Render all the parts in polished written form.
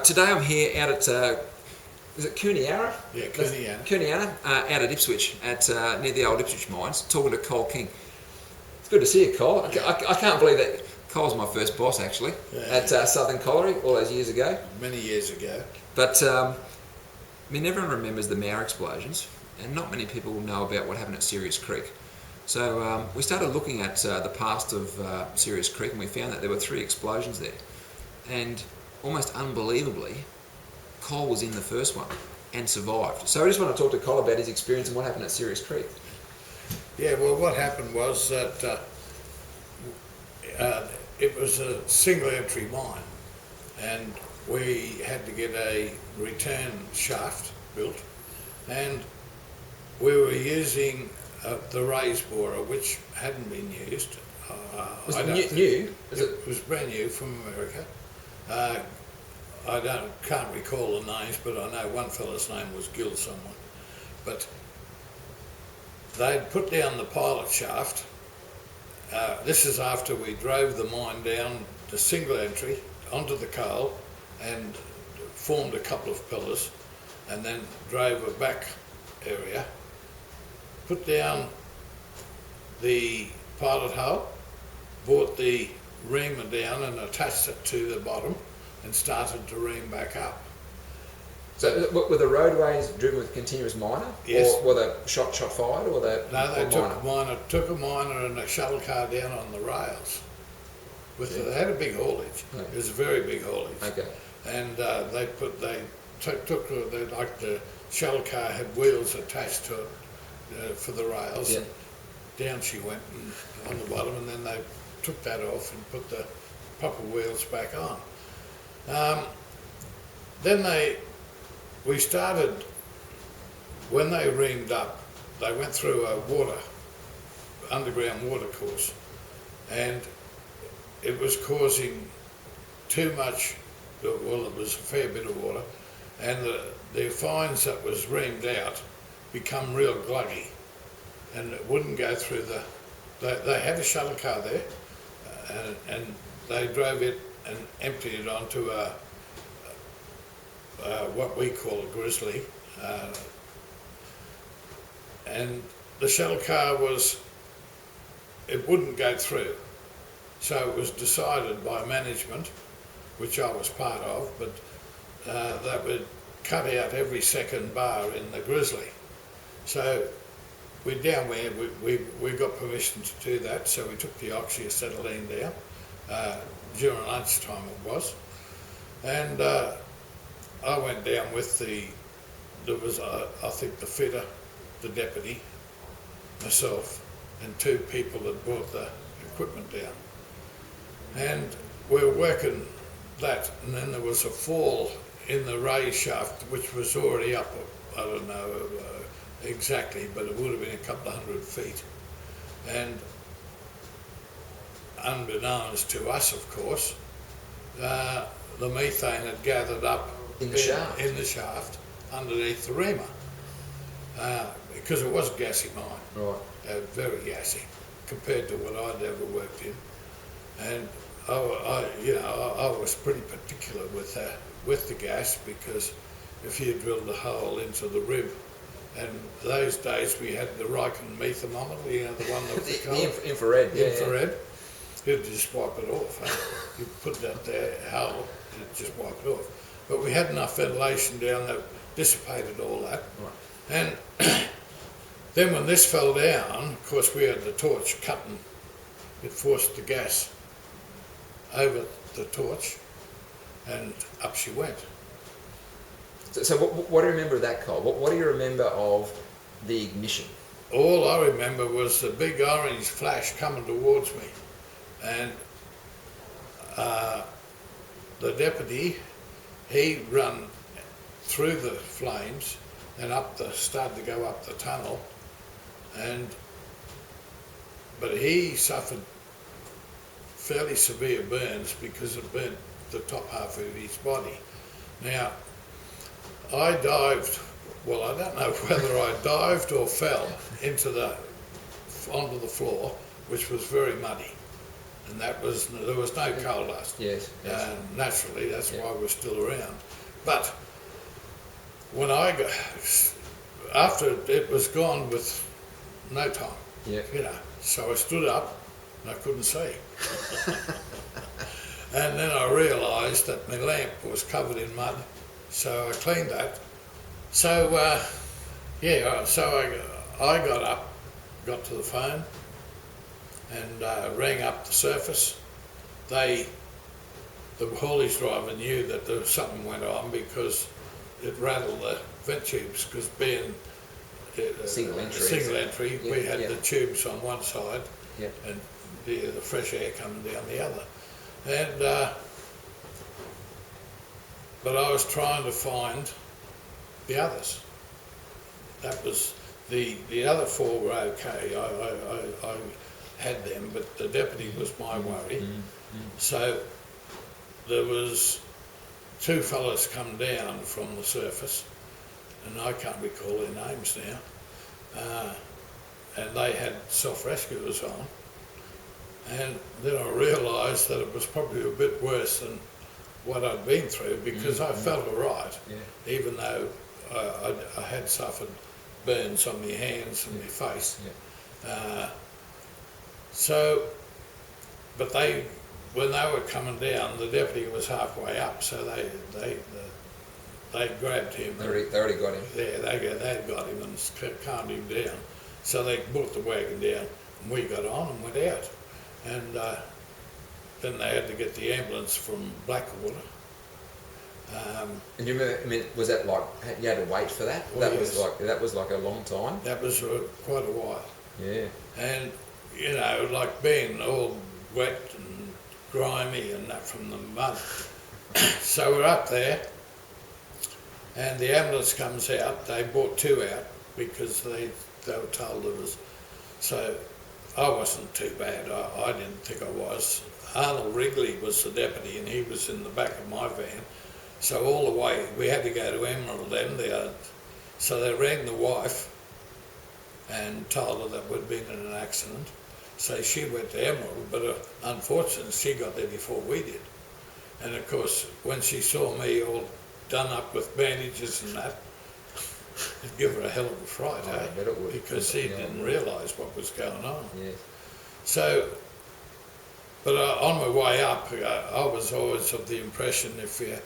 Today I'm here out at, is it Cuniara? Yeah, Cuniara. Cuniara, out at Ipswich, near the old Ipswich mines, talking to Col King. It's good to see you, Col. I can't believe that Col's my first boss, actually, at Southern Colliery all those years ago. Many years ago. But, everyone remembers the Maur explosions, and not many people know about what happened at Sirius Creek. So we started looking at the past of Sirius Creek, and we found that there were 3 explosions there. And almost unbelievably, Col was in the first one and survived. So I just want to talk to Col about his experience and what happened at Sirius Creek. Yeah, well, what happened was that it was a single entry mine, and we had to get a return shaft built, and we were using the raise borer, which hadn't been used. Was it new? It was brand new from America. I can't recall the names, but I know one fella's name was Gil someone. But they'd put down the pilot shaft. This is after we drove the mine down to single entry onto the coal and formed a couple of pillars, and then drove a back area, put down the pilot hull, brought the reamer down and attached it to the bottom and started to ream back up. So were the roadways driven with continuous miner? Yes. Or were they shot fired? Or No, they took a miner and a shuttle car down on the rails. They had a big haulage. Okay. It was a very big haulage. Okay. And the shuttle car had wheels attached to it for the rails. Yeah. And down she went on the bottom, and then they took that off and put the proper wheels back on. Then we started, when they reamed up, they went through a underground water course, and it was causing too much, well, it was a fair bit of water, and the fines that was reamed out become real gluggy, and it wouldn't go through they had a shuttle car there, and they drove it and emptied it onto what we call a grizzly, and the shuttle car it wouldn't go through. So it was decided by management, which I was part of, but they would cut out every second bar in the grizzly. So we got permission to do that, so we took the oxyacetylene down, during lunchtime it was, and I went down with there was I think the fitter, the deputy, myself, and 2 people that brought the equipment down. And we were working that, and then there was a fall in the raise shaft, which was already up, I don't know exactly, but it would have been a couple of 100 feet. And unbeknownst to us, of course, the methane had gathered up in the shaft underneath the reamer, because it was a gassy mine. Right. Very gassy compared to what I'd ever worked in, and I was pretty particular with the gas, because if you drilled a hole into the rib, and those days we had the Riken thermometer, the one that was the infrared. Infrared. You'd just wipe it off. You put that there hole, and it'd just wipe it off. But we had enough ventilation down that dissipated all that. Right. And then when this fell down, of course we had the torch cutting. It forced the gas over the torch, and up she went. So what do you remember of that, Col? What do you remember of the ignition? All I remember was the big orange flash coming towards me, and the deputy, he ran through the flames and started to go up the tunnel, but he suffered fairly severe burns because it burnt the top half of his body. Now, I dived, well, I don't know whether I dived or fell onto the floor, which was very muddy. and there was no coal dust. Yes. Yes. Naturally, that's why we're still around. But when I got, after it was gone with no time, Yeah. so I stood up and I couldn't see. And then I realised that my lamp was covered in mud, so I cleaned that. So, so I got up, got to the phone, and rang up the surface. The haulage driver knew that there was something went on because it rattled the vent tubes, because being Single entry, we had the tubes on one side, yeah, and the fresh air coming down the other. And but I was trying to find the others. That was the other four were okay. I had them, but the deputy was my worry. So there was two fellas come down from the surface, and I can't recall their names now, and they had self-rescuers on, and then I realised that it was probably a bit worse than what I'd been through, because I felt all right, even though I had suffered burns on my hands and my face. But when they were coming down, the deputy was halfway up, so they grabbed him. They already got him. Yeah, they got him and calmed him down. So they brought the wagon down, and we got on and went out. And then they had to get the ambulance from Blackwater. And you remember? I mean, was that like you had to wait for that? Well, That was like a long time. That was quite a while. Yeah. And like being all wet and grimy and that from the mud. So we're up there, and the ambulance comes out. They brought two out because they were told there was. So I wasn't too bad. I didn't think I was. Arnold Wrigley was the deputy, and he was in the back of my van. So all the way, we had to go to Emerald then. So they rang the wife and told her that we'd been in an accident. So she went to Emerald, but unfortunately she got there before we did. And of course, when she saw me all done up with bandages and that, it'd give her a hell of a fright, I bet it would. because she didn't realise what was going on. Yes. So, but on my way up, I was always of the impression if you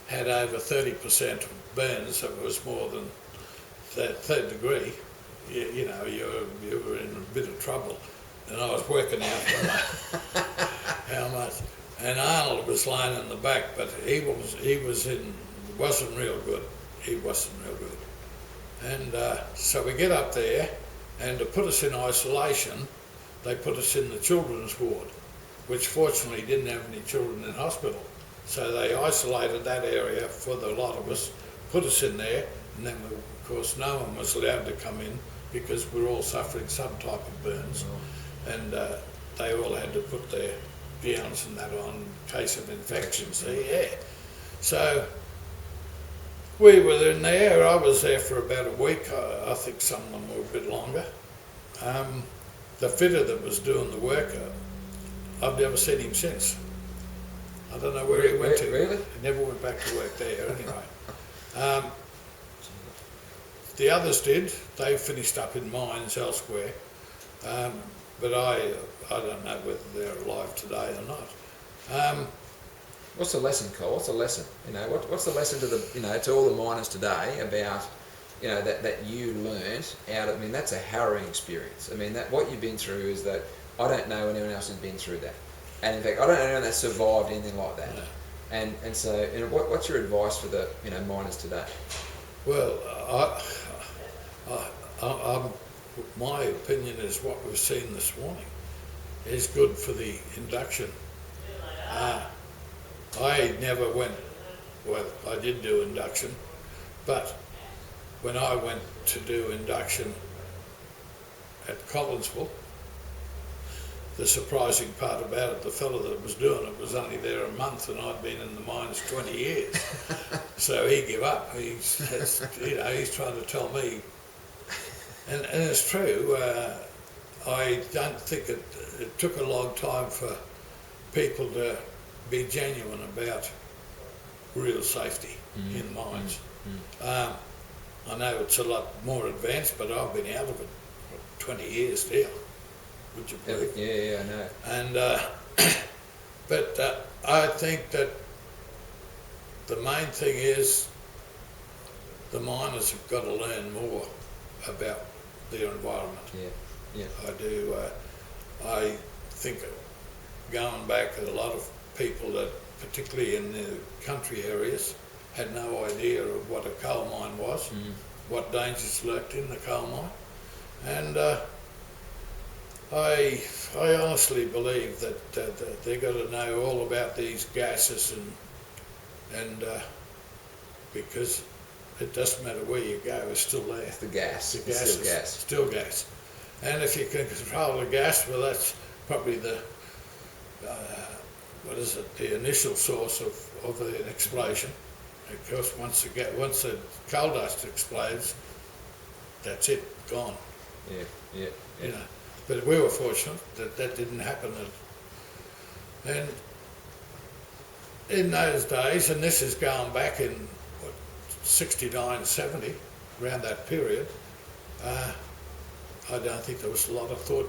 had over 30% burns, that was more than that third degree, you were in a bit of trouble. And I was working out how much. And Arnold was lying in the back, but he wasn't real good. He wasn't real good. And so we get up there, and to put us in isolation, they put us in the children's ward, which fortunately didn't have any children in hospital. So they isolated that area for the lot of us, put us in there, and then of course no one was allowed to come in because we were all suffering some type of burns. And they all had to put their gowns and that on in case of infections. So we were in there. I was there for about a week. I think some of them were a bit longer. The fitter that was doing the work, I've never seen him since. I don't know where he went to. Really? He never went back to work there anyway. The others did. They finished up in mines elsewhere. But I don't know whether they're alive today or not. What's the lesson, Col? What's the lesson? What's the lesson to to all the miners today about that you learnt out of? I mean, that's a harrowing experience. I mean, that what you've been through is that I don't know anyone else who's been through that, and in fact, I don't know anyone that survived anything like that. No. And so, what's your advice for the miners today? Well, my opinion is what we've seen this morning is good for the induction. I never went, well, I did do induction, but when I went to do induction at Collinsville, the surprising part about it, the fellow that was doing it was only there a month, and I'd been in the mines 20 years. So he gave up. He's trying to tell me. And it's true. I don't think it took a long time for people to be genuine about real safety in mines. I know it's a lot more advanced, but I've been out of it for 20 years now, would you believe? Yeah, I know. And but I think that the main thing is the miners have got to learn more about their environment. Yeah. I do. I think going back, a lot of people that, particularly in the country areas, had no idea of what a coal mine was, what dangers lurked in the coal mine, and I honestly believe that they've got to know all about these gases and because it doesn't matter where you go, it's still there. It's the gas. The gas It's still is gas. still gas. And if you can control the gas, well, that's probably the the initial source of an explosion. Of course, once the coal dust explodes, that's it, gone. Yeah. You know, but we were fortunate that didn't happen. And in those days, and this is going back in what, 69, 70, around that period, I don't think there was a lot of thought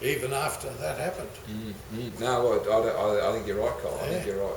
even after that happened. No, well, I think you're right, Col. I think Yeah. you're right.